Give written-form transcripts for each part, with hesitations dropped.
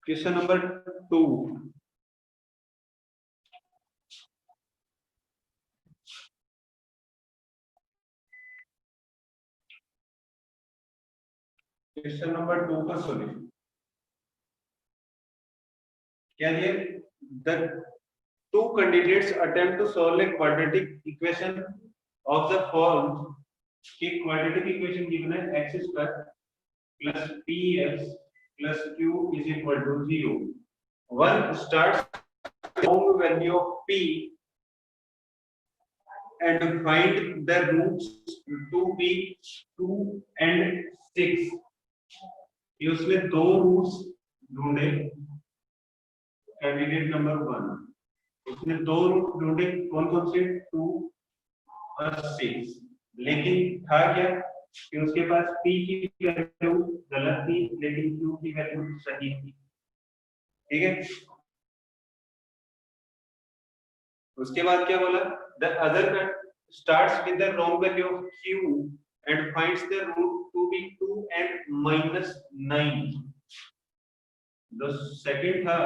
Question number 2। Question number 2 का solution क्या दिया? The two candidates attempt to solve a quadratic equation of the form कि quadratic equation given है x square plus px plus q is equal to 0. One starts wrong value of p and find the roots to be 2 and 6. ये उसने दो roots ढूंढे। Candidate number 1 उसने दो root ढूंढे, कौन कौन से? 2 और 6। लेकिन था क्या कि उसके पास p की वैल्यू गलत थी लेकिन q की वैल्यू सही थी। ठीक है, उसके बाद क्या बोला? The other starts with the wrong value of q and finds the root to be 2 and -9। जो सेकंड था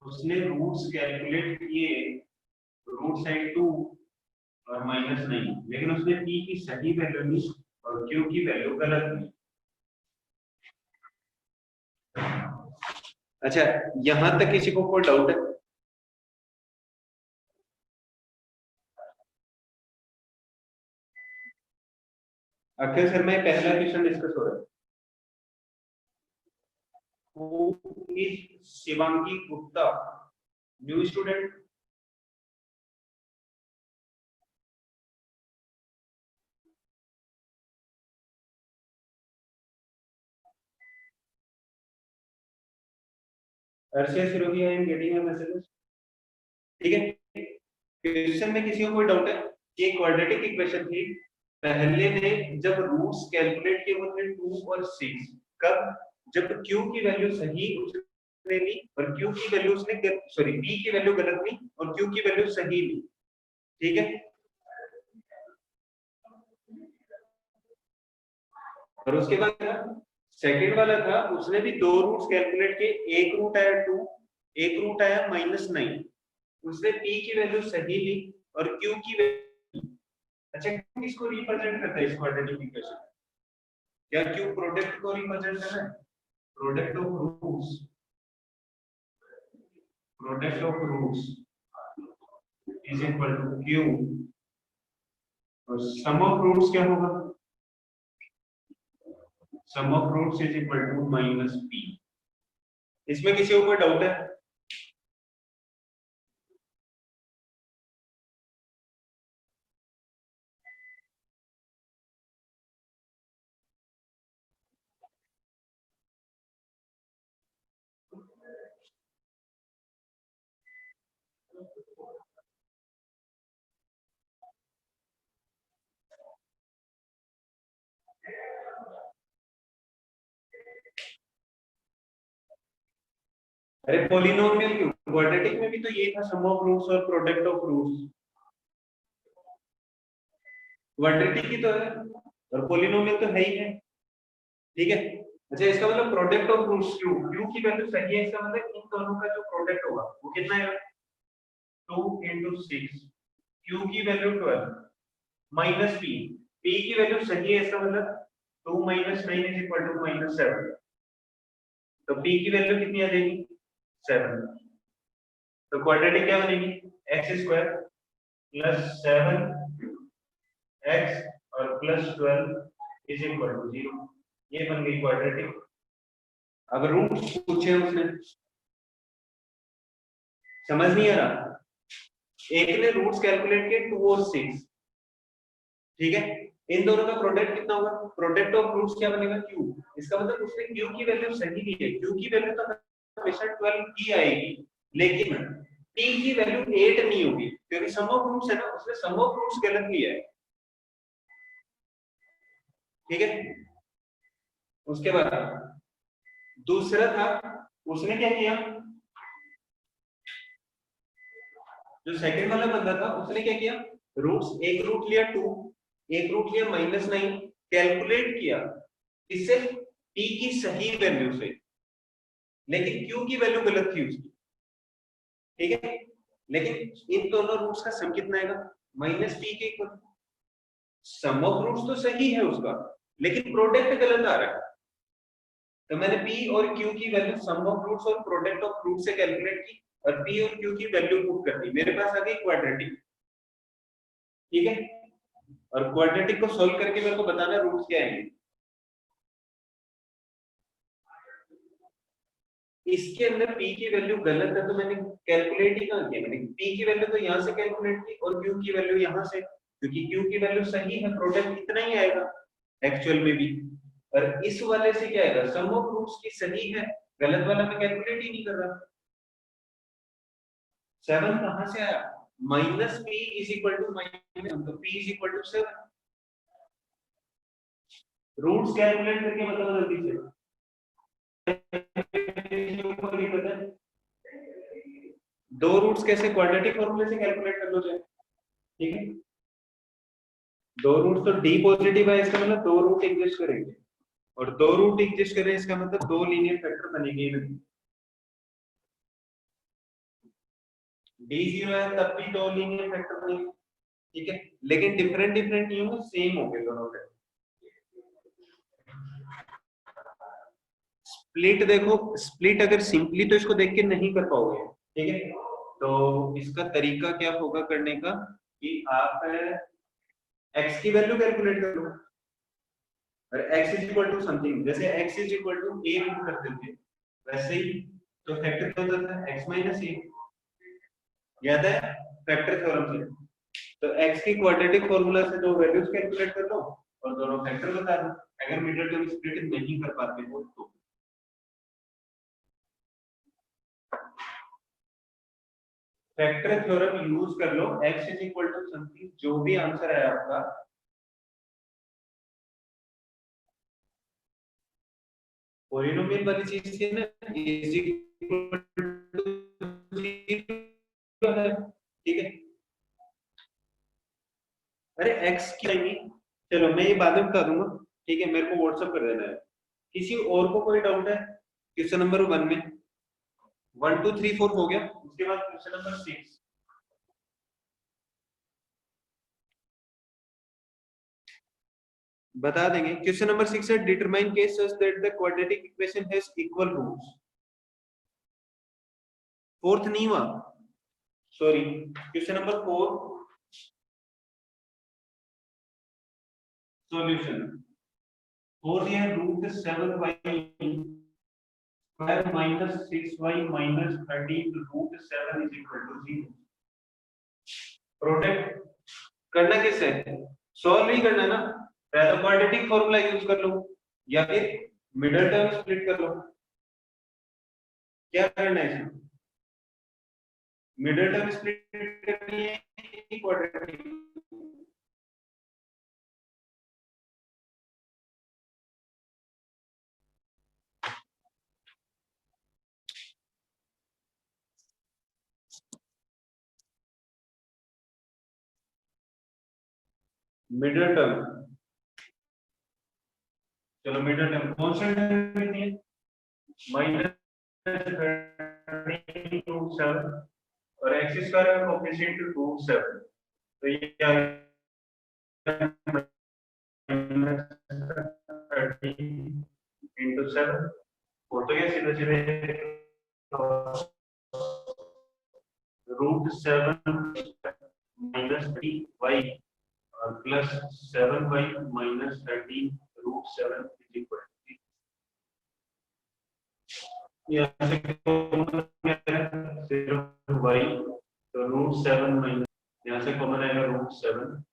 उसने रूट्स कैलकुलेट किए, रूट साइड 2 और -9, लेकिन उसने p की सही वैल्यू ली और q की वैल्यू गलत ली। अच्छा, यहां तक किसी को कोई डाउट है? अक्षय शर्मा पहला क्वेश्चन डिस्कस हो रहा है। Who is Shivangi Gupta? New student. Arshia Sirohi, I am getting your messages. ठीक है, क्वेश्चन में किसी को कोई डाउट है? ये क्वाड्रेटिक इक्वेशन थी, पहले ने जब रूट्स कैलकुलेट किए वो थे 2 और 6। कब? जब q की वैल्यू सही उसने ली और q की वैल्यू उसने सॉरी p की वैल्यू गलत ली और q की वैल्यू सही ली। ठीक है, और उसके बाद सेकंड वाला था, उसने भी दो रूट्स कैलकुलेट किए, एक रूट आया 2, एक रूट आया -9। उसने p की वैल्यू सही ली और q की वैल्यू। अच्छा, किसको रिप्रेजेंट करता है इस क्वाड्रेटिक इक्वेशन? क्या q प्रोडक्ट को रिप्रेजेंट कर रहा है? Product of roots, product of roots is equal to q और सम ऑफ रूट्स क्या होगा? Sum of roots is equal to -p। इसमें किसी को कोई डाउट है? अरे पॉलिनोमियल क्यों? क्वाड्रेटिक में भी तो ये था, सम ऑफ रूट्स और प्रोडक्ट ऑफ रूट्स। क्वाड्रेटिक ही तो है और पॉलिनोमियल तो है ही है। ठीक है, अच्छा इसका मतलब प्रोडक्ट ऑफ रूट्स q की वैल्यू सही है, इसका मतलब इन दोनों का जो प्रोडक्ट होगा वो कितना है? 2 × 6। q की वैल्यू 12 माइनस p, p की वैल्यू सही है, इसका मतलब 2 - 9 = -7। तो p की वैल्यू कितनी आ जाएगी? 7। तो क्वाड्रेटिक क्या बनेगी? x² + 7x और +12 = 0। ये बन गई क्वाड्रेटिक। अब रूट्स पूछे उसने, समझ नहीं आ रहा? एक ने रूट्स कैलकुलेट किए 2 और 6। ठीक है, इन दोनों का प्रोडक्ट कितना होगा? प्रोडक्ट ऑफ रूट्स क्या बनेगा? q। इसका मतलब उसने q की वैल्यू सही ली है, q की वैल्यू तो हमेशा 12 ही आएगी, लेकिन p की वैल्यू 8 नहीं होगी क्योंकि सम ऑफ रूट्स है ना, उसने सम ऑफ रूट्स गलत लिया है। ठीक है, उसके बाद दूसरा था, उसने क्या किया? जो सेकंड वाला बंदा था उसने क्या किया? रूट्स, एक रूट लिया 2, एक रूट लिया -9, कैलकुलेट किया इससे p की सही वैल्यू से। लेकिन क्यू की वैल्यू गलत थी उसकी, ठीक है। लेकिन इन दोनों रूट्स का सम कितना आएगा, माइनस पी के इक्वल। सम ऑफ रूट्स तो सही है उसका, लेकिन प्रोडक्ट गलत आ रहा है। तो मैंने p और q की वैल्यू सम ऑफ रूट्स और प्रोडक्ट ऑफ रूट से कैलकुलेट की, और p और q की वैल्यू पुट कर दी, मेरे पास आ गई क्वाड्रेटिक, ठीक है। और क्वाड्रेटिक को सॉल्व करके मेरे को बताना रूट्स क्या आएंगे। इसके अंदर p की वैल्यू गलत है, तो मैंने कैलकुलेट ही कहां किया, मैंने p की वैल्यू तो यहां से कैलकुलेट की और q की वैल्यू यहां से, क्योंकि q की वैल्यू सही है, प्रोडक्ट इतना ही आएगा एक्चुअल में भी। और इस वाले से क्या आएगा, सम ऑफ रूट्स की सही है, गलत वाला मैं कैलकुलेट ही नहीं कर रहा। 7 कहां से आया, minus p is equal to minus, तो p is equal to 7। Roots calculate करके बताओ जल्दी से। ऊपर भी पता है, दो रूट्स कैसे क्वाड्रेटिक फॉर्मूले से कैलकुलेट कर लो जाए, ठीक है। दो रूट तो डी पॉजिटिव है, इसका मतलब दो रूट एग्जिस्ट करेंगे, और दो रूट एग्जिस्ट करें इसका मतलब दो लीनियर फैक्टर बनेंगे ही। डी जीरो है तब भी दो लीनियर फैक्टर बनेंगे, ठीक है। लेकिन डिफरेंट डिफरेंट नहीं होंगे, सेम होंगे दोनों के। स्प्लिट देखो, स्प्लिट अगर सिंपली तो इसको देख के नहीं कर पाओगे, ठीक है। तो इसका तरीका क्या होगा करने का, कि आप x की वैल्यू कैलकुलेट कर लो, और x is equal to something, जैसे x is equal to a root करते थे वैसे ही, तो फैक्टर क्या होता था, x माइनस a, याद है फैक्टर थ्योरम से। तो x की क्वाड्रेटिक फॉर्मूला से दो वैल्यूज कैलकुलेट कर लो और दोनों फैक्टर बता दो, अगर मिडिल टर्म स्प्लिट नहीं कर पाते हो तो। फैक्टर थ्योरम यूज कर लो, x is equal to something, जो भी आंसर है आपका, पॉलिनोमियल वाली चीज है ना, इज इक्वल टू है, ठीक है। अरे x की नहीं, चलो मैं ये बाद में बता दूंगा, ठीक है, मेरे को व्हाट्सएप कर देना है। किसी और को कोई डाउट है क्वेश्चन नंबर 1 में, 1 2 3 4 हो गया, उसके बाद क्वेश्चन नंबर 6 बता देंगे। क्वेश्चन नंबर 6 है, determine case such that the quadratic equation has equal roots. Fourth नहीं हुआ, sorry, question number 4 solution. Fourth ये root 7y square minus 6y minus 13 root 7 is equal to 0। Product करना किससे, solve ही करना है ना, या तो क्वाड्रेटिक फॉर्मूला यूज कर लो या फिर मिडिल टर्म स्प्लिट कर लो, क्या करना है इसमें, मिडिल टर्म स्प्लिट करनी है क्वाड्रेटिक। मिडिल टर्म, चलो मिडिल टर्म कांस्टेंट कितनी है, माइनस 13 रूट 7 और एक्स स्क्वायर का कोएफिशिएंट रूट 7, तो ये क्या है, माइनस 13 इंटू 7, वो तो ये सीधे सीधे रूट 7 माइनस 3y और plus 7y minus 13 root 7 is equal to, यहाँ से कॉमन क्या है, सिर्फ y, तो रूट 7 माइनस, यहाँ से कॉमन आएगा रूट 7,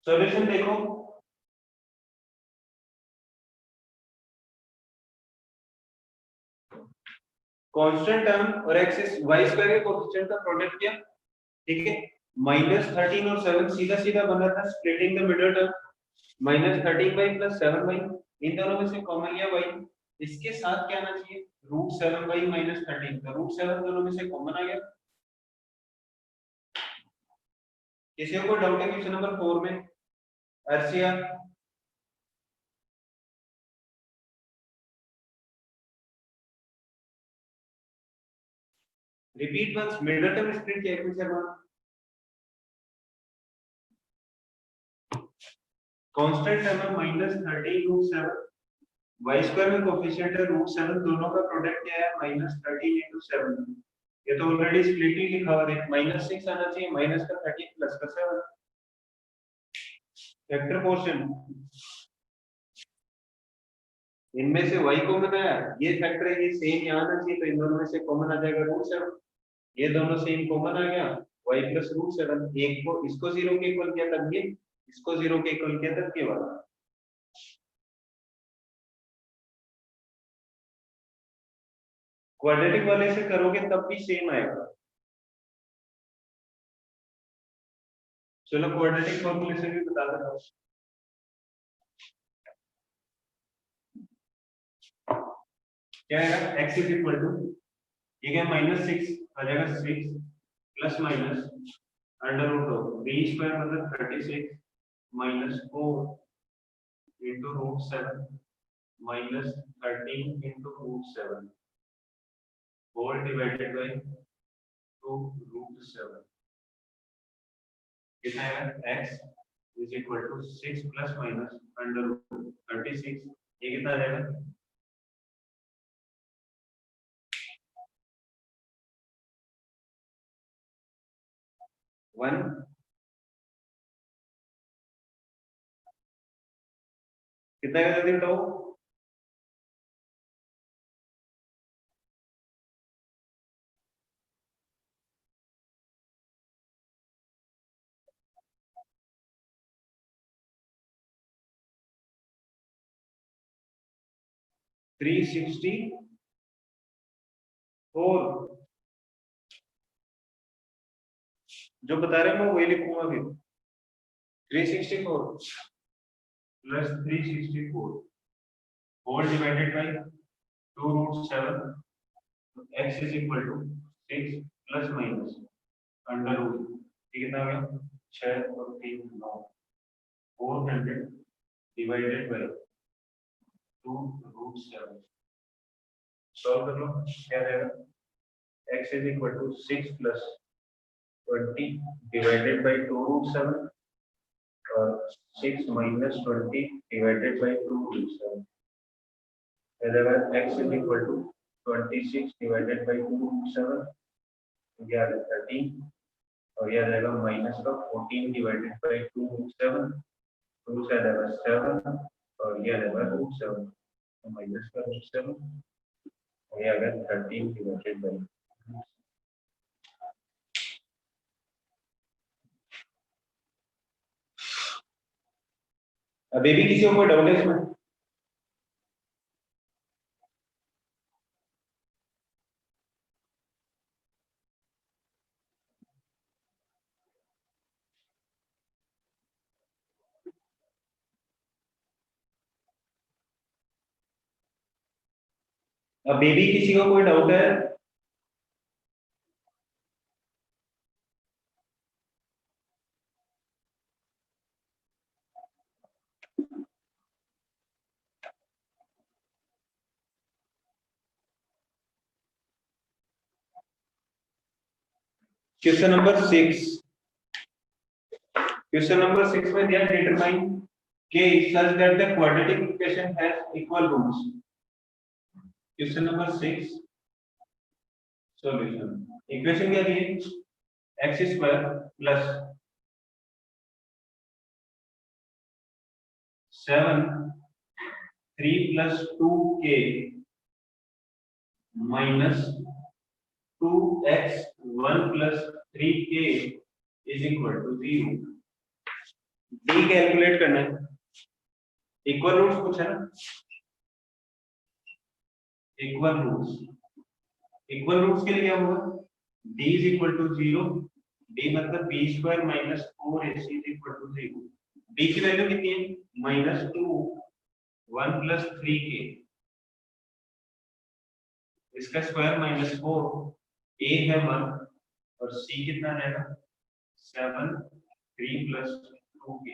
सॉल्यूशन देखो, कांस्टेंट टर्म और एक्सिस वाई स्क्वायर के कोएफिशिएंट का प्रोडक्ट किया, ठीक है। -13 और 7 सीधा सीधा बना था, splitting the middle term, -13y + 7y, इन दोनों में से कॉमन लिया y, इसके साथ क्या आना चाहिए, √7y - 13, तो √7 दोनों में से कॉमन आ गया। किसी को डाउट है क्वेश्चन नंबर 4 में? Arshiya, repeat once, middle term split किया क्वेश्चन शर्मा। कांस्टेंट टर्म है -13 √7, y स्क्वायर में कोएफिशिएंट है √7, दोनों का प्रोडक्ट क्या है, -13 × 7, ये तो ऑलरेडी स्प्लिटिंग लिखा हुआ है, -6 आना चाहिए, माइनस का 13 प्लस का 7, फैक्टर पोर्शन, इनमें से y कॉमन आया, ये फैक्टर है, ये सेम यहाँ आना चाहिए, तो इन दोनों में से कॉमन आ जाएगा √7, ये दोनों सेम कॉमन आ गया, y + √7, एक को इसको 0 के इक्वल किया तब ये, इसको 0 के इक्वल किया तब ये वाला। क्वाड्रेटिक वाले से करोगे तब भी सेम आएगा। चलो क्वाड्रेटिक फॉर्मूले से भी बता देता हूँ। क्या है, x = ये क्या, -6 आ जाएगा, 6 प्लस माइनस √b² मतलब 36 -4 into √7 -13 into √7 whole divided by 2√7, कितना है, x = 6 प्लस माइनस √36, ये कितना आ जाएगा, 1, कितना कर देता हूँ, 364, जो बता रहे हैं मैं वही लिखूंगा फिर, 364 plus 364 whole divided by 2√7, x = 6 plus minus √, ये कितना हो गया, 6 और 3 9, 400 डिवाइडेड बाय 2√7, सॉल्व कर लो, क्या रहेगा, x = 6 प्लस 20 डिवाइडेड बाय 2√7 और 6 minus 20 divided by 2√7, x = 26 divided by 2√7, ये आ जाएगा 13, और ये आ जाएगा माइनस का 14 डिवाइडेड बाय 2√7, 2 से आ जाएगा 7 और ये आ जाएगा √7, तो माइनस का √7, और ये आ गया 13 डिवाइडेड बाय। अभी भी किसी को कोई डाउट है इसमें? अभी भी किसी को कोई डाउट है? क्वेश्चन नंबर 6, क्वेश्चन नंबर 6 में दिया determine k such that the quadratic equation has equal roots। Question number 6 solution, equation क्या दी है, x² plus 7 3 + 2k minus 2x 1 + 3k = 0। D calculate करना है, इक्वल रूट्स पूछा ना, इक्वल रूट्स के लिए क्या होगा, d is equal to 0, d मतलब b square minus 4ac is equal to 0, d की वैल्यू कितनी है -2 1 प्लस 3k, इसका स्क्वायर -4, a है 1 और c कितना रहेगा 7 3 plus 2k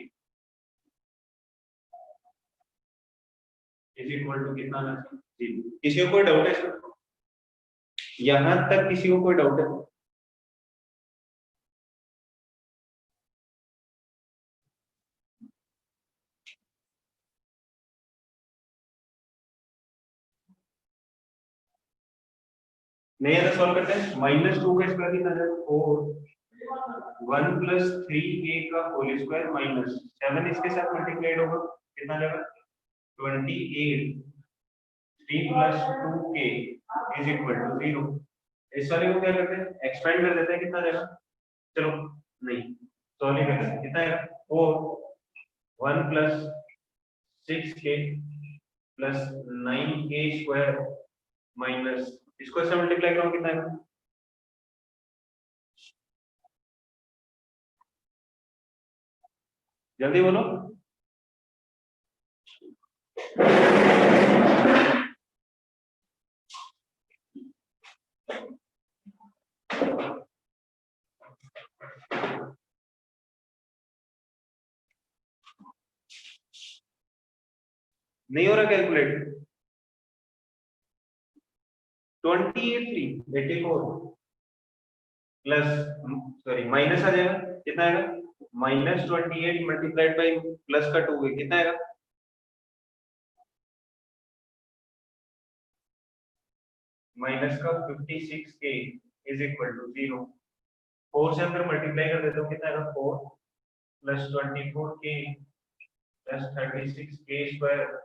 is equal to कितना आना चाहिए 0। किसी को कोई डाउट है सर, यहां तक किसी को कोई डाउट है? नहीं है तो सॉल्व करते हैं, -2 का स्क्वायर कितना है 4, 1 प्लस 3a का होल स्क्वायर माइनस 7 इसके साथ मल्टीप्लाइड होगा कितना जाएगा 28, 3 plus 2k is equal to 0। इस वाले को क्या करते हैं, एक्सपेंड कर देते हैं, कितना जाएगा, चलो नहीं सॉल्व नहीं कर देते, कितना आएगा 4 1 plus 6k plus 9k square minus इसको से मल्टीप्लाई करो कितना आएगा, जल्दी बोलो। नहीं हो रहा कैलकुलेट, 84 प्लस सॉरी माइनस आ जाएगा, कितना आएगा -28 मल्टीप्लाइड बाई प्लस का 2 कितना आएगा, माइनस का 56k इज इक्वल टू 0। 4 से अंदर मल्टीप्लाई कर देता हूँ, कितना आएगा 4 plus 24k plus 36k square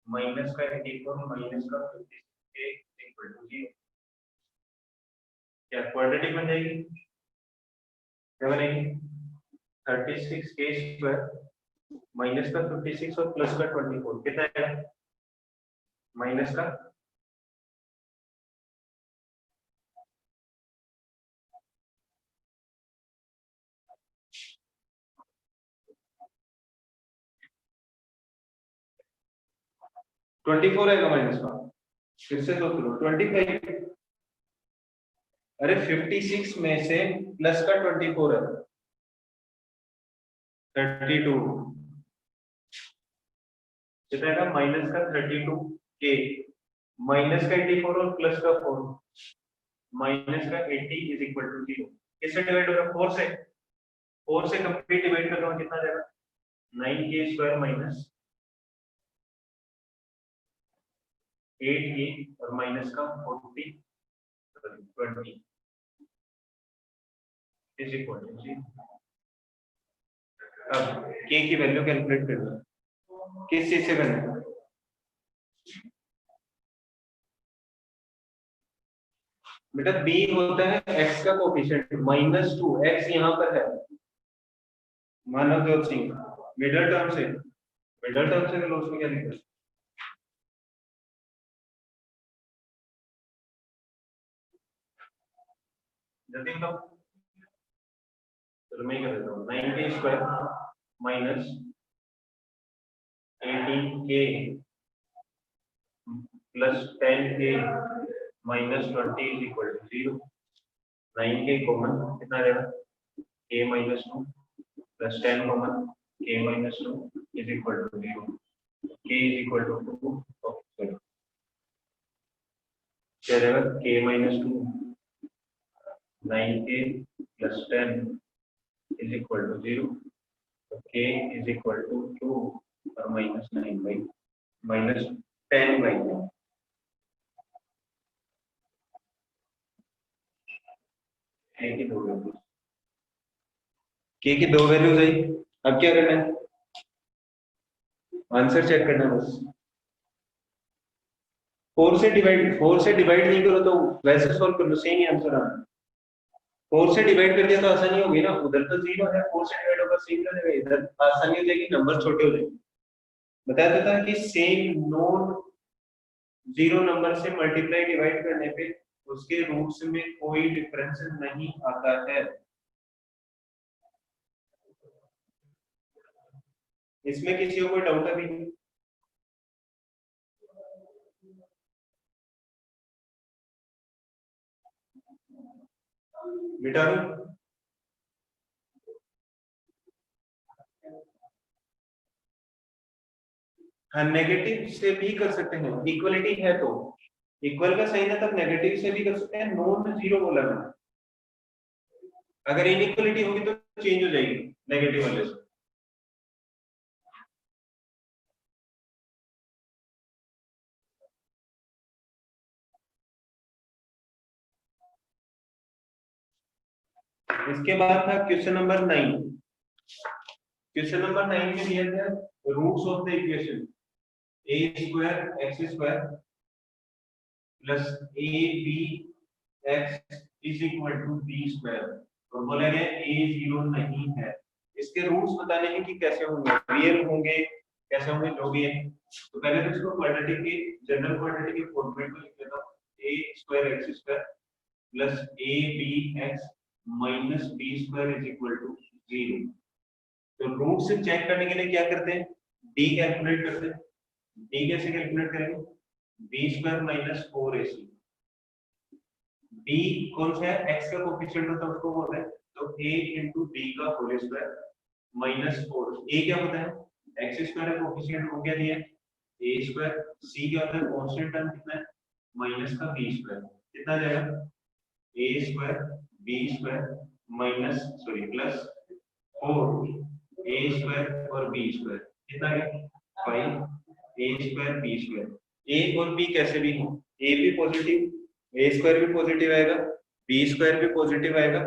minus का 84 माइनस का 56k इक्वल टू 0। क्या क्वाड्रेटिक बन जाएगी, क्या बनेगी 36k स्क्वायर माइनस का 56 और प्लस का 24 कितना आएगा, माइनस का 24 आएगा माइनस का, फिर से सोच लो 25, अरे 56 में से प्लस का 24 है 32, कितना आएगा माइनस का 32k माइनस का 84 और प्लस का 4 माइनस का 80 इज इक्वल टू 0। किससे डिवाइड हो रहा है 4 से, 4 से कंप्लीट डिवाइड कर रहा हूं, कितना जाएगा 9k स्क्वायर माइनस 8k और माइनस का 40 20 इज इक्वल टू 0। अब k की वैल्यू कैलकुलेट करना है, किस चीज से करना है, बेटा b होता है x का कोफिशिएंट -2, x यहाँ पर है मानवजोत सिंह, मिडिल टर्म से लो, उसमें क्या लिखा है, जल्दी बताओ, चलो मैं ही कर देता हूँ 9k square minus 18k plus 10k minus 20 is equal to 0। 9k common कितना रहेगा k minus 2 plus 10 common k minus 2 is equal to 0, k is equal to 2, क्या रहेगा k minus 2 9k plus 10 is equal to 0, k is equal to 2 और minus 9 by minus 10 by 9, k की दो values आई। अब क्या करना है, आंसर चेक करना है बस, 4 से डिवाइड नहीं करो तो वैसे सॉल्व कर लो, सेम ही आंसर आना। 4 से डिवाइड कर दिया तो आसानी होगी ना, उधर तो 0 है, 4 से डिवाइड होगा सेम रहेगा, इधर आसानी हो जाएगी, नंबर छोटे हो जाएंगे। बताया तो था कि सेम नॉन जीरो नंबर से मल्टीप्लाई डिवाइड करने पे उसके रूट्स में कोई डिफरेंस नहीं आता है। इसमें किसी को कोई डाउट अभी? मिटा दूं? हाँ, नेगेटिव से भी कर सकते हैं, इक्वलिटी है तो। इक्वल का सही है तब नेगेटिव से भी कर सकते हैं, नॉन जीरो बोला मैंने। अगर इनइक्वलिटी होगी तो चेंज हो जाएगी नेगेटिव वाले से। इसके बाद था क्वेश्चन नंबर 9। क्वेश्चन नंबर 9 में दिया था roots of the equation a square x square plus A B x is equal to b square, और बोला गया ए जीरो नहीं है। इसके रूट्स बताने हैं कि कैसे होंगे, रियल होंगे, कैसे होंगे, जो भी है। तो पहले तो इसको क्वाड्रेटिक की जनरल क्वाड्रेटिक के फॉर्मेट में लिख लेता हूं, A square x square plus A B X minus B square is equal to 0। तो रूट से चेक करने के लिए क्या करते हैं, डी कैलकुलेट करते हैं। डी कैसे कैलकुलेट करेंगे, B square minus 4ac। D कौन सा है, एक्स का कोफिशिएंट होता है उसको बोलते हैं, तो a इंटू बी का होल स्क्वायर माइनस 4। ए क्या होता है, एक्स स्क्वायर का कोफिशिएंट हो गया दिया a स्क्वायर, सी क्या होता है कांस्टेंट टर्म कितना है माइनस का बी स्क्वायर, कितना आ जाएगा a square b square minus sorry plus 4 a square और बी स्क्वायर, कितना है 5 a square b square. a और b कैसे भी हो, a भी पॉजिटिव, ए स्क्वायर भी पॉजिटिव आएगा, बी स्क्वायर भी पॉजिटिव आएगा,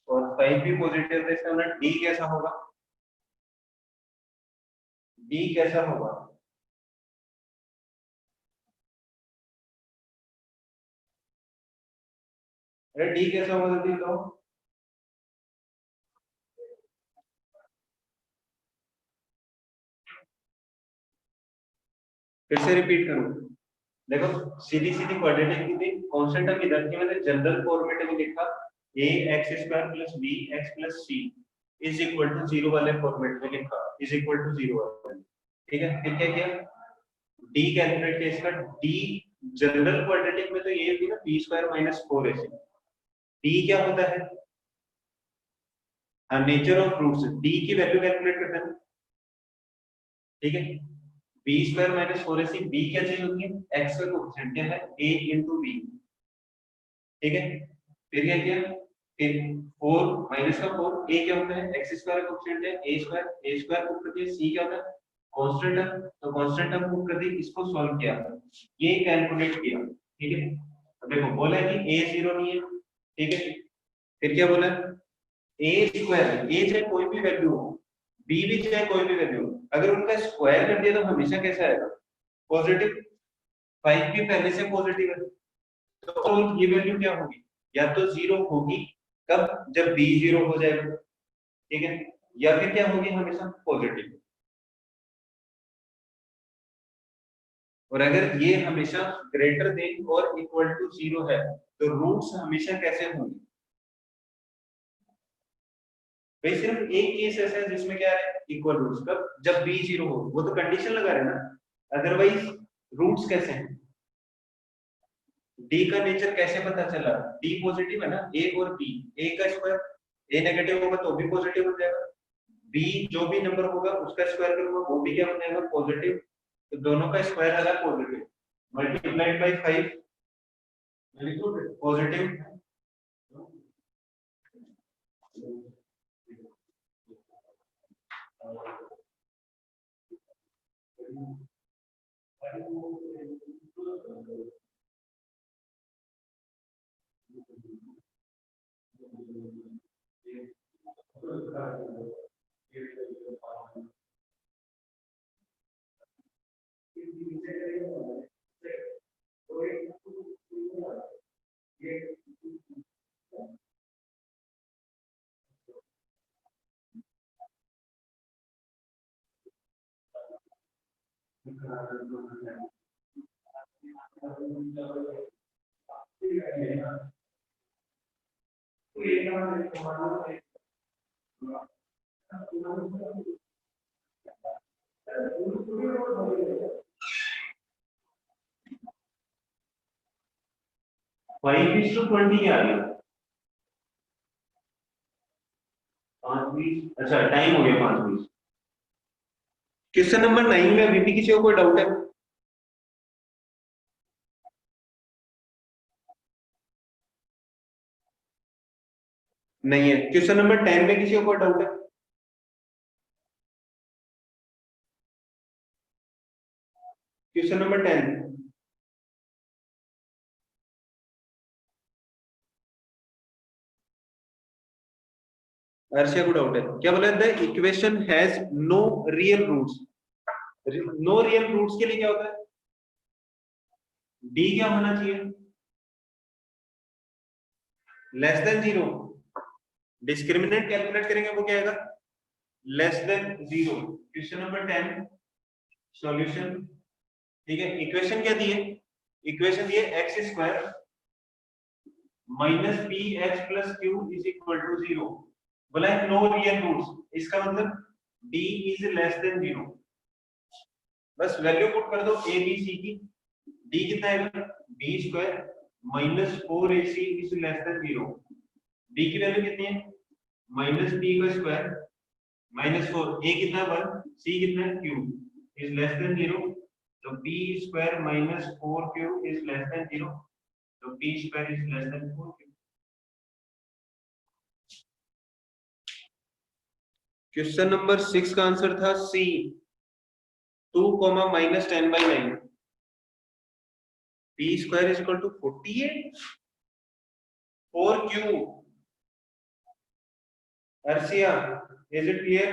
और 5 भी पॉजिटिव है, इसका मतलब डी कैसा होगा, डी कैसा होगा, अरे डी कैसा होगा जल्दी बताओ। फिर से रिपीट करूं, देखो सीधी सीधी क्वाड्रेटिक की थी, कांस्टेंट टर्म इधर की मैंने जनरल फॉर्मेट में लिखा, A X square plus B x plus C is equal to 0 वाले फॉर्मेट में लिखा, इज इक्वल टू 0 वाले। ठीक है, फिर क्या किया, डी कैलकुलेट किया इसका, डी जनरल क्वाड्रेटिक में तो ये थी ना B square minus 4ac। D क्या होता है, नेचर ऑफ रूट्स, डी की वैल्यू कैलकुलेट करते हैं। ठीक है, b square minus 4ac, B क्या चीज होती है, एक्स का कोएफिशिएंट क्या है a इंटू बी। ठीक है, फिर क्या किया, फिर 4 माइनस का 4, ए क्या होता है एक्स स्क्वायर का कोएफिशिएंट है ए स्क्वायर पुट कर दिया, सी क्या होता है कांस्टेंट टर्म, तो कांस्टेंट टर्म पुट कर दी, इसको सॉल्व किया, ये कैलकुलेट किया। ठीक है, अब देखो बोला है कि ए जीरो नहीं है। ठीक है, फिर क्या बोला, ए स्क्वायर, ए चाहे कोई भी वैल्यू हो, बी भी चाहे कोई भी वैल्यू हो, अगर उनका स्क्वायर कर दिया तो हमेशा कैसा आएगा, पॉजिटिव। 5 भी पहले से पॉजिटिव है, तो ये वैल्यू क्या होगी, या तो जीरो होगी, कब, जब बी जीरो हो जाएगा। ठीक है, या फिर क्या होगी हमेशा पॉजिटिव। और अगर ये हमेशा ग्रेटर देन और इक्वल टू जीरो है, तो रूट्स हमेशा कैसे होंगे, भाई सिर्फ एक केस ऐसा है जिसमें क्या है इक्वल रूट्स, कब, जब बी जीरो हो, वो तो कंडीशन लगा रहे हैं ना, अदरवाइज रूट्स कैसे हैं। डी का नेचर कैसे पता चला, डी पॉजिटिव है ना, ए और बी, ए का स्क्वायर, ए नेगेटिव होगा तो भी पॉजिटिव हो जाएगा, बी जो भी नंबर होगा उसका स्क्वायर करूंगा वो भी क्या हो जाएगा पॉजिटिव, तो दोनों का स्क्वायर आ रहा है पॉजिटिव, मल्टीप्लाइड बाय 5 पॉजिटिव। 5:20 क्या आ गया? 5:20। अच्छा टाइम हो गया 5:20। क्वेश्चन नंबर 9 में अभी भी किसी को कोई डाउट है? नहीं है। क्वेश्चन नंबर 10 में किसी को कोई डाउट है? Question number 10। अर्शिया को डाउट है क्या? बोला the equation has no real roots. No real roots के लिए क्या होता है? डी क्या होना चाहिए? Less than 0। डिस्क्रिमिनेंट कैलकुलेट करेंगे वो क्या आएगा? Less than 0। Question number 10 solution. ठीक है, इक्वेशन क्या दी है? इक्वेशन दी है x square minus b x plus q is equal to 0। बोला है नो रियल रूट्स, इसका मतलब d इज लेस देन 0। बस वैल्यू पुट कर दो ए बी सी की। d कितना है? B square minus 4ac is less than 0। d की वैल्यू कितनी है? माइनस बी का स्क्वायर माइनस 4। a कितना है? 1। c कितना है? q is less than 0। तो b square minus 4q is less than 0। तो b square is less than 4q। Question number 6 का आंसर था c 2 minus 10/9। b square is equal to 48 4q। Arshiya is it clear?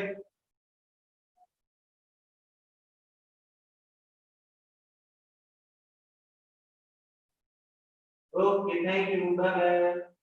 Okay thank you bye.